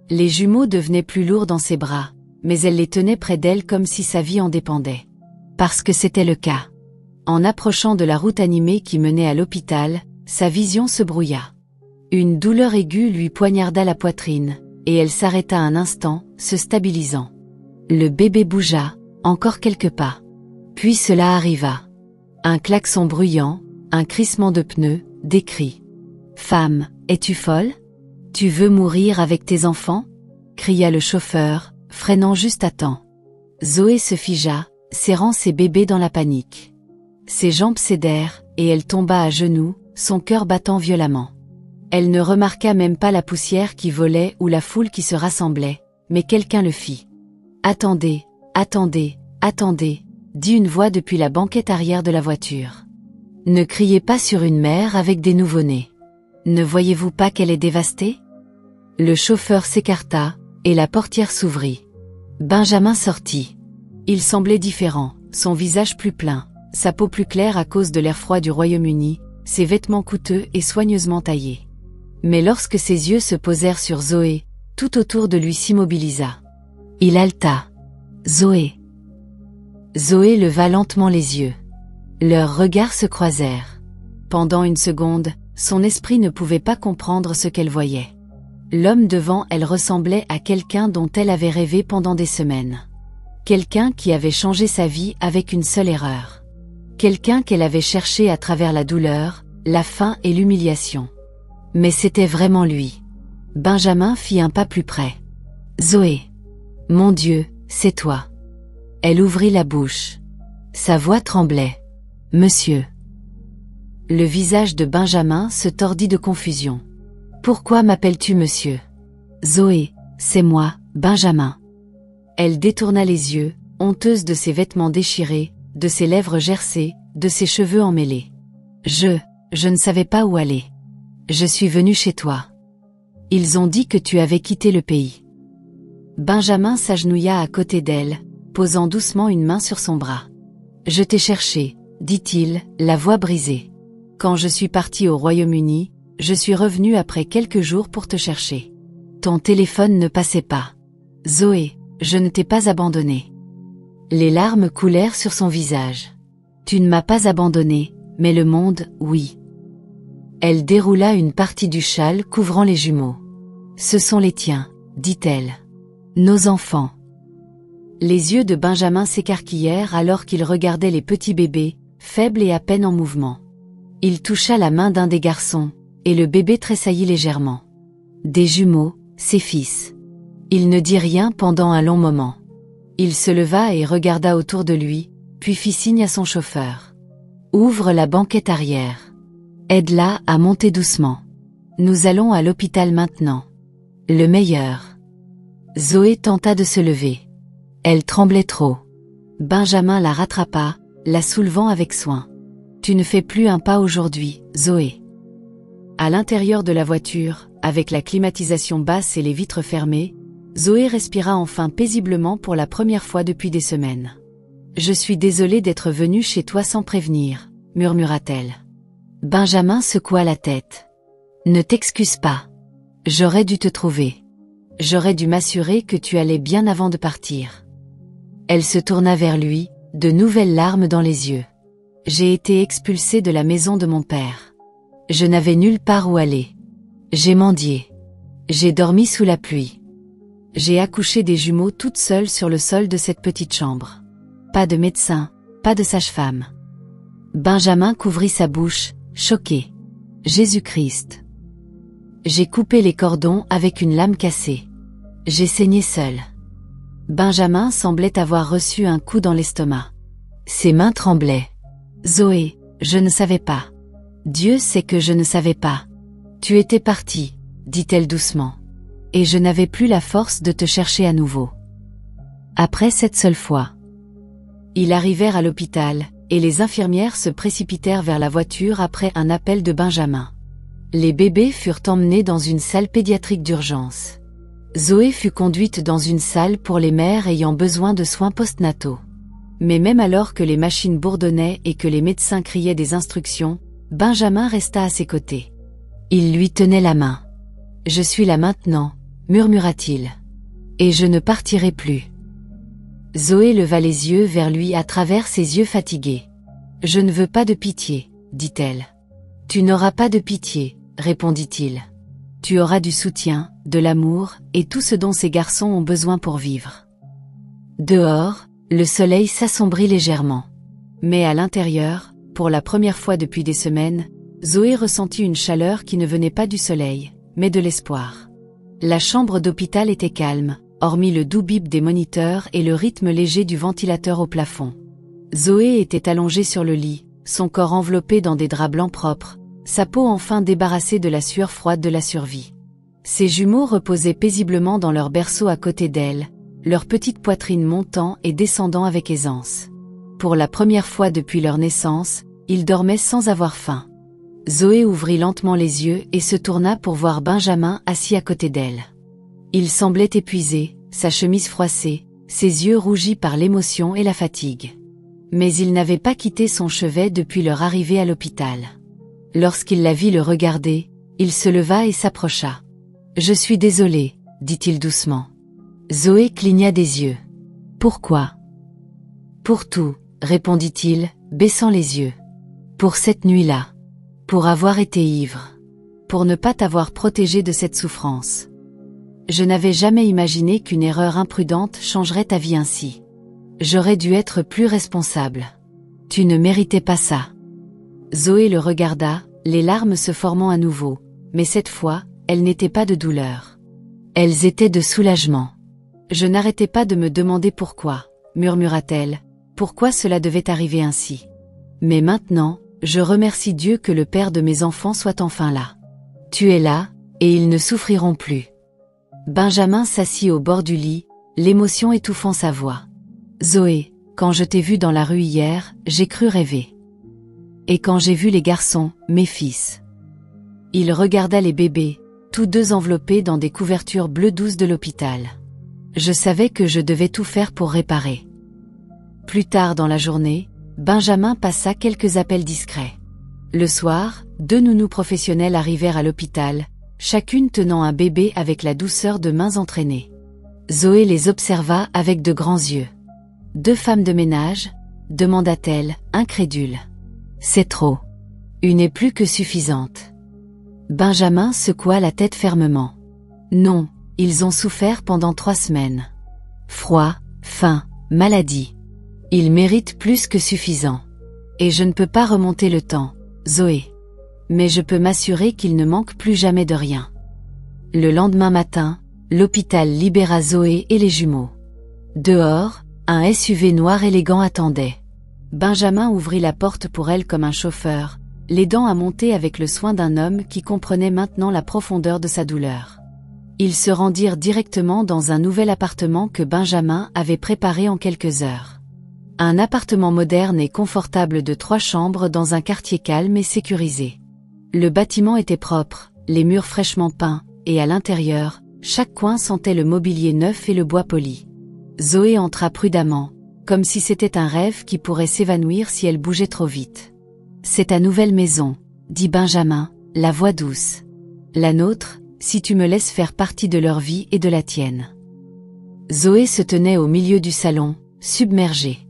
[SPEAKER 1] Les jumeaux devenaient plus lourds dans ses bras, mais elle les tenait près d'elle comme si sa vie en dépendait. Parce que c'était le cas. En approchant de la route animée qui menait à l'hôpital, sa vision se brouilla. Une douleur aiguë lui poignarda la poitrine, et elle s'arrêta un instant, se stabilisant. Le bébé bougea, encore quelques pas. Puis cela arriva. Un klaxon bruyant, un crissement de pneus, des cris. « Femme, es-tu folle? Tu veux mourir avec tes enfants ?» cria le chauffeur, freinant juste à temps. Zoé se figea, serrant ses bébés dans la panique. Ses jambes cédèrent, et elle tomba à genoux, son cœur battant violemment. Elle ne remarqua même pas la poussière qui volait ou la foule qui se rassemblait, mais quelqu'un le fit. « Attendez, attendez, attendez », dit une voix depuis la banquette arrière de la voiture. « Ne criez pas sur une mère avec des nouveau-nés. Ne voyez-vous pas qu'elle est dévastée ?» Le chauffeur s'écarta, et la portière s'ouvrit. Benjamin sortit. Il semblait différent, son visage plus plein, sa peau plus claire à cause de l'air froid du Royaume-Uni, ses vêtements coûteux et soigneusement taillés. Mais lorsque ses yeux se posèrent sur Zoé, tout autour de lui s'immobilisa. Il haleta. « Zoé !» Zoé leva lentement les yeux. Leurs regards se croisèrent. Pendant une seconde, son esprit ne pouvait pas comprendre ce qu'elle voyait. L'homme devant elle ressemblait à quelqu'un dont elle avait rêvé pendant des semaines. Quelqu'un qui avait changé sa vie avec une seule erreur. Quelqu'un qu'elle avait cherché à travers la douleur, la faim et l'humiliation. Mais c'était vraiment lui. Benjamin fit un pas plus près. « Zoé. Mon Dieu, c'est toi. » Elle ouvrit la bouche. Sa voix tremblait. « Monsieur. » Le visage de Benjamin se tordit de confusion. « Pourquoi m'appelles-tu monsieur ? » « Zoé, c'est moi, Benjamin. » Elle détourna les yeux, honteuse de ses vêtements déchirés, de ses lèvres gercées, de ses cheveux emmêlés. « Je ne savais pas où aller. Je suis venu chez toi. Ils ont dit que tu avais quitté le pays. » Benjamin s'agenouilla à côté d'elle, posant doucement une main sur son bras. « Je t'ai cherché, » dit-il, la voix brisée. « Quand je suis parti au Royaume-Uni, je suis revenu après quelques jours pour te chercher. Ton téléphone ne passait pas. Zoé, je ne t'ai pas abandonné. » Les larmes coulèrent sur son visage. « Tu ne m'as pas abandonné, mais le monde, oui. » Elle déroula une partie du châle couvrant les jumeaux. « Ce sont les tiens, » dit-elle. « Nos enfants. » Les yeux de Benjamin s'écarquillèrent alors qu'il regardait les petits bébés, faibles et à peine en mouvement. Il toucha la main d'un des garçons, et le bébé tressaillit légèrement. Des jumeaux, ses fils. Il ne dit rien pendant un long moment. Il se leva et regarda autour de lui, puis fit signe à son chauffeur. Ouvre la banquette arrière. Aide-la à monter doucement. Nous allons à l'hôpital maintenant. Le meilleur. Zoé tenta de se lever. Elle tremblait trop. Benjamin la rattrapa, la soulevant avec soin. Tu ne fais plus un pas aujourd'hui, Zoé. À l'intérieur de la voiture, avec la climatisation basse et les vitres fermées, Zoé respira enfin paisiblement pour la première fois depuis des semaines. « Je suis désolée d'être venue chez toi sans prévenir », murmura-t-elle. Benjamin secoua la tête. « Ne t'excuse pas. J'aurais dû te trouver. J'aurais dû m'assurer que tu allais bien avant de partir. » Elle se tourna vers lui, de nouvelles larmes dans les yeux. « J'ai été expulsée de la maison de mon père. Je n'avais nulle part où aller. J'ai mendié. J'ai dormi sous la pluie. J'ai accouché des jumeaux toute seule sur le sol de cette petite chambre. Pas de médecin, pas de sage-femme. » Benjamin couvrit sa bouche, choqué. « Jésus-Christ. J'ai coupé les cordons avec une lame cassée. J'ai saigné seul. » Benjamin semblait avoir reçu un coup dans l'estomac. Ses mains tremblaient. « Zoé, je ne savais pas. Dieu sait que je ne savais pas. Tu étais partie, dit-elle doucement. Et je n'avais plus la force de te chercher à nouveau. » Après cette seule fois. Ils arrivèrent à l'hôpital, et les infirmières se précipitèrent vers la voiture après un appel de Benjamin. Les bébés furent emmenés dans une salle pédiatrique d'urgence. Zoé fut conduite dans une salle pour les mères ayant besoin de soins postnataux. Mais même alors que les machines bourdonnaient et que les médecins criaient des instructions, Benjamin resta à ses côtés. Il lui tenait la main. « Je suis là maintenant, » murmura-t-il. « Et je ne partirai plus. » Zoé leva les yeux vers lui à travers ses yeux fatigués. « Je ne veux pas de pitié, » dit-elle. « Tu n'auras pas de pitié, » répondit-il. « Tu auras du soutien, de l'amour, et tout ce dont ces garçons ont besoin pour vivre. » Dehors, le soleil s'assombrit légèrement. Mais à l'intérieur, pour la première fois depuis des semaines, Zoé ressentit une chaleur qui ne venait pas du soleil, mais de l'espoir. La chambre d'hôpital était calme, hormis le doux bip des moniteurs et le rythme léger du ventilateur au plafond. Zoé était allongée sur le lit, son corps enveloppé dans des draps blancs propres, sa peau enfin débarrassée de la sueur froide de la survie. Ses jumeaux reposaient paisiblement dans leur berceau à côté d'elle, leur petite poitrine montant et descendant avec aisance. Pour la première fois depuis leur naissance, ils dormaient sans avoir faim. Zoé ouvrit lentement les yeux et se tourna pour voir Benjamin assis à côté d'elle. Il semblait épuisé, sa chemise froissée, ses yeux rougis par l'émotion et la fatigue. Mais il n'avait pas quitté son chevet depuis leur arrivée à l'hôpital. Lorsqu'il la vit le regarder, il se leva et s'approcha. « Je suis désolé, » dit-il doucement. Zoé cligna des yeux. « Pourquoi ?»« Pour tout, » répondit-il, baissant les yeux. « Pour cette nuit-là. Pour avoir été ivre. Pour ne pas t'avoir protégé de cette souffrance. Je n'avais jamais imaginé qu'une erreur imprudente changerait ta vie ainsi. J'aurais dû être plus responsable. Tu ne méritais pas ça. » Zoé le regarda, les larmes se formant à nouveau, mais cette fois, elles n'étaient pas de douleur. Elles étaient de soulagement. « Je n'arrêtais pas de me demander pourquoi, » murmura-t-elle, « pourquoi cela devait arriver ainsi. Mais maintenant, je remercie Dieu que le père de mes enfants soit enfin là. Tu es là, et ils ne souffriront plus. » Benjamin s'assit au bord du lit, l'émotion étouffant sa voix. « Zoé, quand je t'ai vue dans la rue hier, j'ai cru rêver. Et quand j'ai vu les garçons, mes fils. » Il regarda les bébés, tous deux enveloppés dans des couvertures bleues douces de l'hôpital. Je savais que je devais tout faire pour réparer. Plus tard dans la journée, Benjamin passa quelques appels discrets. Le soir, 2 nounous professionnels arrivèrent à l'hôpital, chacune tenant un bébé avec la douceur de mains entraînées. Zoé les observa avec de grands yeux. « 2 femmes de ménage ?» demanda-t-elle, incrédule. « C'est trop. Une est plus que suffisante. » Benjamin secoua la tête fermement. « Non, ils ont souffert pendant 3 semaines. Froid, faim, maladie. Ils méritent plus que suffisant. Et je ne peux pas remonter le temps, Zoé. Mais je peux m'assurer qu'ils ne manquent plus jamais de rien. Le lendemain matin, l'hôpital libéra Zoé et les jumeaux. Dehors, un SUV noir élégant attendait. Benjamin ouvrit la porte pour elle comme un chauffeur, l'aidant à monter avec le soin d'un homme qui comprenait maintenant la profondeur de sa douleur. Ils se rendirent directement dans un nouvel appartement que Benjamin avait préparé en quelques heures. Un appartement moderne et confortable de 3 chambres dans un quartier calme et sécurisé. Le bâtiment était propre, les murs fraîchement peints, et à l'intérieur, chaque coin sentait le mobilier neuf et le bois poli. Zoé entra prudemment, comme si c'était un rêve qui pourrait s'évanouir si elle bougeait trop vite. « C'est ta nouvelle maison, » dit Benjamin, la voix douce. « La nôtre, si tu me laisses faire partie de leur vie et de la tienne. » Zoé se tenait au milieu du salon, submergée.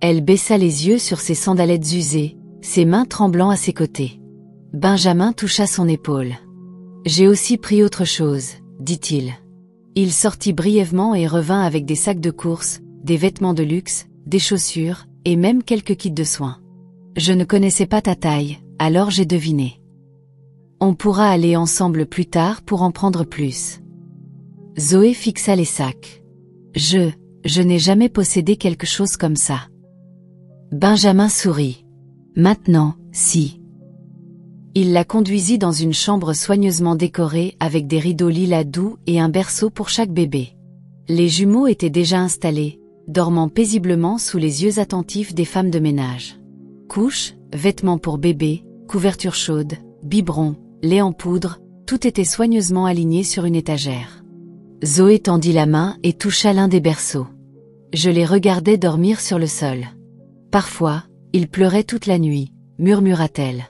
[SPEAKER 1] Elle baissa les yeux sur ses sandalettes usées, ses mains tremblant à ses côtés. Benjamin toucha son épaule. « J'ai aussi pris autre chose, » dit-il. Il sortit brièvement et revint avec des sacs de course, des vêtements de luxe, des chaussures, et même quelques kits de soins. « Je ne connaissais pas ta taille, alors j'ai deviné. On pourra aller ensemble plus tard pour en prendre plus. » Zoé fixa les sacs. « Je n'ai jamais possédé quelque chose comme ça. » Benjamin sourit. « Maintenant, si. » Il la conduisit dans une chambre soigneusement décorée avec des rideaux lilas doux et un berceau pour chaque bébé. Les jumeaux étaient déjà installés, dormant paisiblement sous les yeux attentifs des femmes de ménage. Couches, vêtements pour bébé, couvertures chaudes, biberons, lait en poudre, tout était soigneusement aligné sur une étagère. Zoé tendit la main et toucha l'un des berceaux. Je les regardais dormir sur le sol. Parfois, ils pleuraient toute la nuit, murmura-t-elle.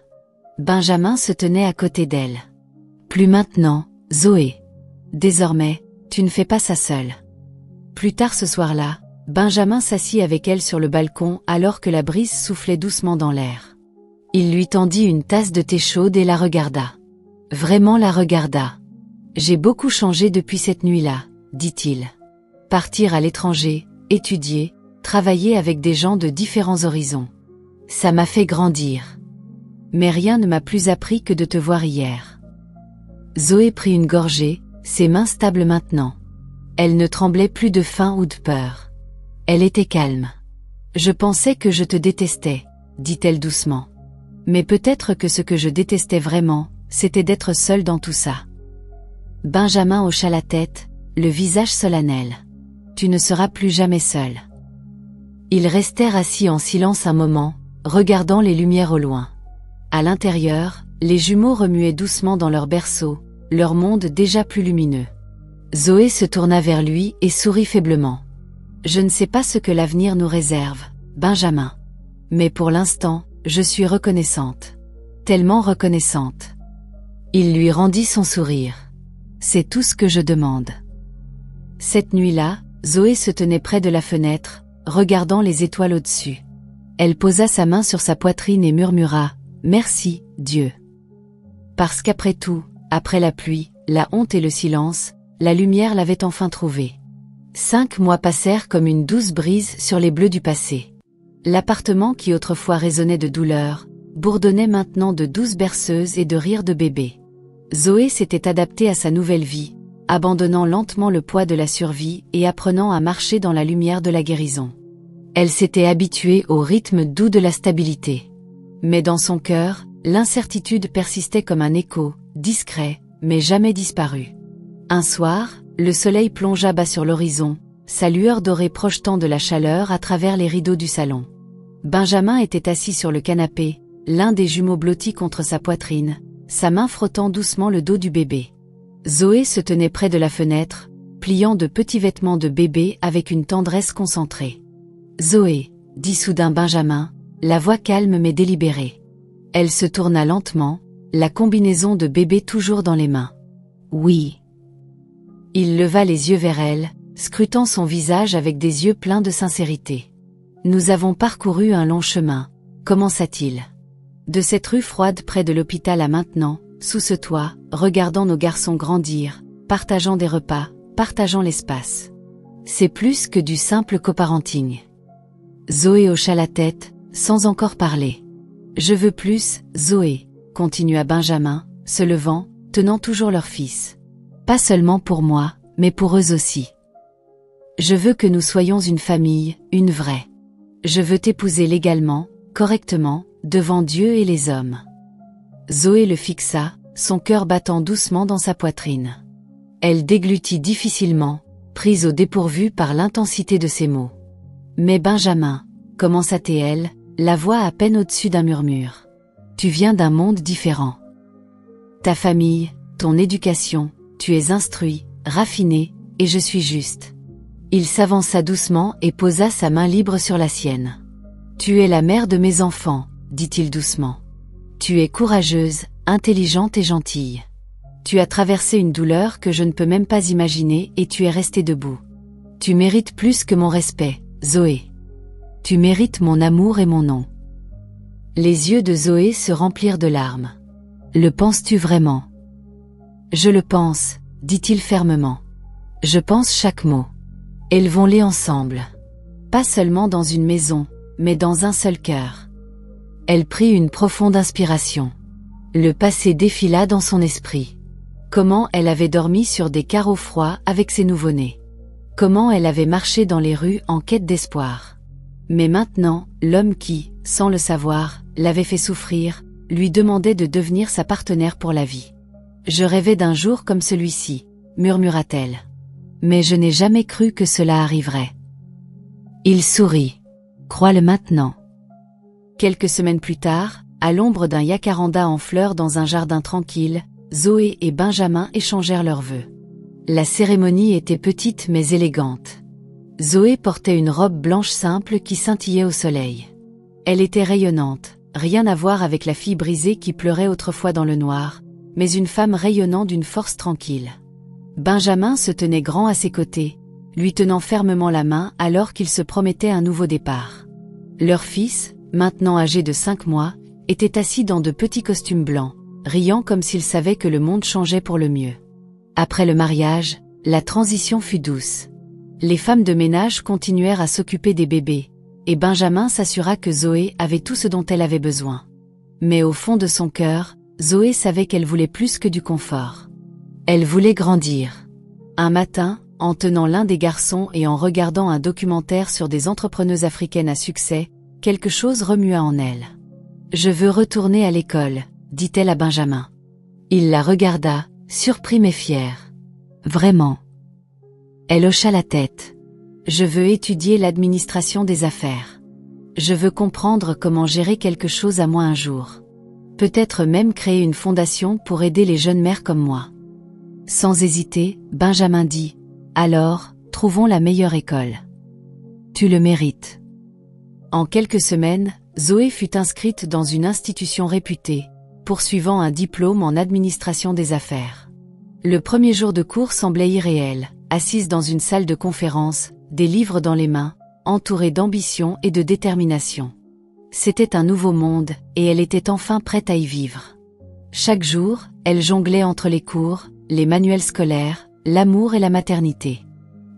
[SPEAKER 1] Benjamin se tenait à côté d'elle. Plus maintenant, Zoé. Désormais, tu ne fais pas ça seule. Plus tard ce soir-là, Benjamin s'assit avec elle sur le balcon alors que la brise soufflait doucement dans l'air. Il lui tendit une tasse de thé chaude et la regarda. Vraiment la regarda. J'ai beaucoup changé depuis cette nuit-là, dit-il. Partir à l'étranger, étudier, travailler avec des gens de différents horizons. Ça m'a fait grandir. Mais rien ne m'a plus appris que de te voir hier. Zoé prit une gorgée, ses mains stables maintenant. Elle ne tremblait plus de faim ou de peur. Elle était calme. Je pensais que je te détestais, dit-elle doucement. Mais peut-être que ce que je détestais vraiment, c'était d'être seule dans tout ça. Benjamin hocha la tête, le visage solennel. Tu ne seras plus jamais seule. Ils restèrent assis en silence un moment, regardant les lumières au loin. À l'intérieur, les jumeaux remuaient doucement dans leur berceau, leur monde déjà plus lumineux. Zoé se tourna vers lui et sourit faiblement. « Je ne sais pas ce que l'avenir nous réserve, Benjamin. Mais pour l'instant, je suis reconnaissante. Tellement reconnaissante. » Il lui rendit son sourire. « C'est tout ce que je demande. » Cette nuit-là, Zoé se tenait près de la fenêtre, regardant les étoiles au-dessus. Elle posa sa main sur sa poitrine et murmura « Merci, Dieu. » Parce qu'après tout, après la pluie, la honte et le silence, la lumière l'avait enfin trouvée. 5 mois passèrent comme une douce brise sur les bleus du passé. L'appartement qui autrefois résonnait de douleur, bourdonnait maintenant de douces berceuses et de rires de bébés. Zoé s'était adaptée à sa nouvelle vie, abandonnant lentement le poids de la survie et apprenant à marcher dans la lumière de la guérison. Elle s'était habituée au rythme doux de la stabilité. Mais dans son cœur, l'incertitude persistait comme un écho, discret, mais jamais disparu. Un soir, le soleil plongea bas sur l'horizon, sa lueur dorée projetant de la chaleur à travers les rideaux du salon. Benjamin était assis sur le canapé, l'un des jumeaux blotti contre sa poitrine, sa main frottant doucement le dos du bébé. Zoé se tenait près de la fenêtre, pliant de petits vêtements de bébé avec une tendresse concentrée. « Zoé, » dit soudain Benjamin, la voix calme mais délibérée. Elle se tourna lentement, la combinaison de bébé toujours dans les mains. « Oui. » Il leva les yeux vers elle, scrutant son visage avec des yeux pleins de sincérité. « Nous avons parcouru un long chemin, » commença-t-il. « De cette rue froide près de l'hôpital à maintenant, sous ce toit, regardant nos garçons grandir, partageant des repas, partageant l'espace. C'est plus que du simple coparenting. » Zoé hocha la tête, sans encore parler. « Je veux plus, Zoé, » continua Benjamin, se levant, tenant toujours leur fils. « Pas seulement pour moi, mais pour eux aussi. Je veux que nous soyons une famille, une vraie. Je veux t'épouser légalement, correctement, devant Dieu et les hommes. Zoé le fixa, son cœur battant doucement dans sa poitrine. Elle déglutit difficilement, prise au dépourvu par l'intensité de ses mots. Mais Benjamin, commença-t-elle, la voix à peine au-dessus d'un murmure. Tu viens d'un monde différent. Ta famille, ton éducation, tu es instruit, raffiné, et je suis juste. Il s'avança doucement et posa sa main libre sur la sienne. Tu es la mère de mes enfants, dit-il doucement. Tu es courageuse, intelligente et gentille. Tu as traversé une douleur que je ne peux même pas imaginer et tu es restée debout. Tu mérites plus que mon respect, Zoé. Tu mérites mon amour et mon nom. Les yeux de Zoé se remplirent de larmes. Le penses-tu vraiment? Je le pense, dit-il fermement. Je pense chaque mot. Élevons-les ensemble. Pas seulement dans une maison, mais dans un seul cœur. Elle prit une profonde inspiration. Le passé défila dans son esprit. Comment elle avait dormi sur des carreaux froids avec ses nouveau-nés. Comment elle avait marché dans les rues en quête d'espoir. Mais maintenant, l'homme qui, sans le savoir, l'avait fait souffrir, lui demandait de devenir sa partenaire pour la vie. Je rêvais d'un jour comme celui-ci, murmura-t-elle. Mais je n'ai jamais cru que cela arriverait. Il sourit. Crois-le maintenant. Quelques semaines plus tard, à l'ombre d'un jacaranda en fleurs dans un jardin tranquille, Zoé et Benjamin échangèrent leurs vœux. La cérémonie était petite mais élégante. Zoé portait une robe blanche simple qui scintillait au soleil. Elle était rayonnante, rien à voir avec la fille brisée qui pleurait autrefois dans le noir, mais une femme rayonnant d'une force tranquille. Benjamin se tenait grand à ses côtés, lui tenant fermement la main alors qu'il se promettait un nouveau départ. Leur fils, maintenant âgé de 5 mois, était assis dans de petits costumes blancs, riant comme s'il savait que le monde changeait pour le mieux. Après le mariage, la transition fut douce. Les femmes de ménage continuèrent à s'occuper des bébés, et Benjamin s'assura que Zoé avait tout ce dont elle avait besoin. Mais au fond de son cœur, Zoé savait qu'elle voulait plus que du confort. Elle voulait grandir. Un matin, en tenant l'un des garçons et en regardant un documentaire sur des entrepreneuses africaines à succès, quelque chose remua en elle. « Je veux retourner à l'école », dit-elle à Benjamin. Il la regarda, surpris mais fier. « Vraiment ?» Elle hocha la tête. « Je veux étudier l'administration des affaires. Je veux comprendre comment gérer quelque chose à moi un jour. Peut-être même créer une fondation pour aider les jeunes mères comme moi. » Sans hésiter, Benjamin dit « Alors, trouvons la meilleure école. Tu le mérites. » En quelques semaines, Zoé fut inscrite dans une institution réputée, poursuivant un diplôme en administration des affaires. Le premier jour de cours semblait irréel, assise dans une salle de conférence, des livres dans les mains, entourée d'ambition et de détermination. C'était un nouveau monde, et elle était enfin prête à y vivre. Chaque jour, elle jonglait entre les cours, les manuels scolaires, l'amour et la maternité.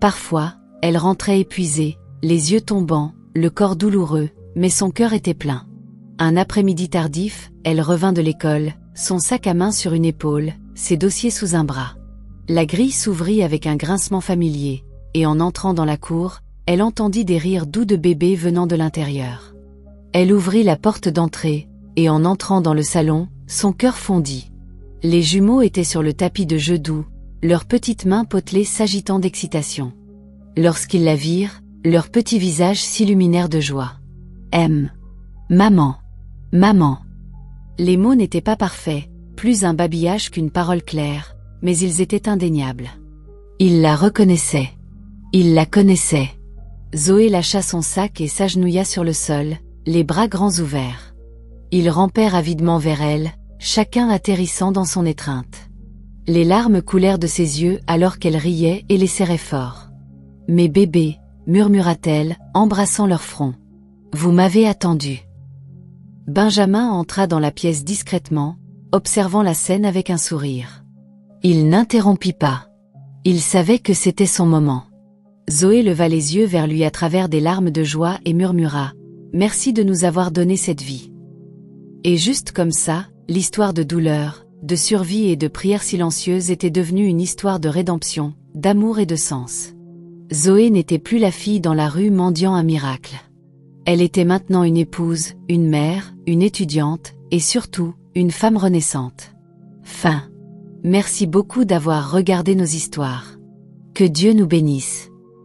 [SPEAKER 1] Parfois, elle rentrait épuisée, les yeux tombants, le corps douloureux, mais son cœur était plein. Un après-midi tardif, elle revint de l'école, son sac à main sur une épaule, ses dossiers sous un bras. La grille s'ouvrit avec un grincement familier, et en entrant dans la cour, elle entendit des rires doux de bébés venant de l'intérieur. Elle ouvrit la porte d'entrée, et en entrant dans le salon, son cœur fondit. Les jumeaux étaient sur le tapis de jeu doux, leurs petites mains potelées s'agitant d'excitation. Lorsqu'ils la virent, leurs petits visages s'illuminèrent de joie. « Maman. Maman. » Les mots n'étaient pas parfaits, plus un babillage qu'une parole claire, mais ils étaient indéniables. Il la reconnaissait. Il la connaissait. Zoé lâcha son sac et s'agenouilla sur le sol, les bras grands ouverts. Ils rampèrent avidement vers elle, chacun atterrissant dans son étreinte. Les larmes coulèrent de ses yeux alors qu'elle riait et les serrait fort. « Mes bébés, » murmura-t-elle, embrassant leur front. « Vous m'avez attendu. » Benjamin entra dans la pièce discrètement, observant la scène avec un sourire. Il n'interrompit pas. Il savait que c'était son moment. Zoé leva les yeux vers lui à travers des larmes de joie et murmura « Merci de nous avoir donné cette vie. » Et juste comme ça, l'histoire de douleur, de survie et de prière silencieuse était devenue une histoire de rédemption, d'amour et de sens. Zoé n'était plus la fille dans la rue mendiant un miracle. Elle était maintenant une épouse, une mère, une étudiante, et surtout, une femme renaissante. Fin. Merci beaucoup d'avoir regardé nos histoires. Que Dieu nous bénisse.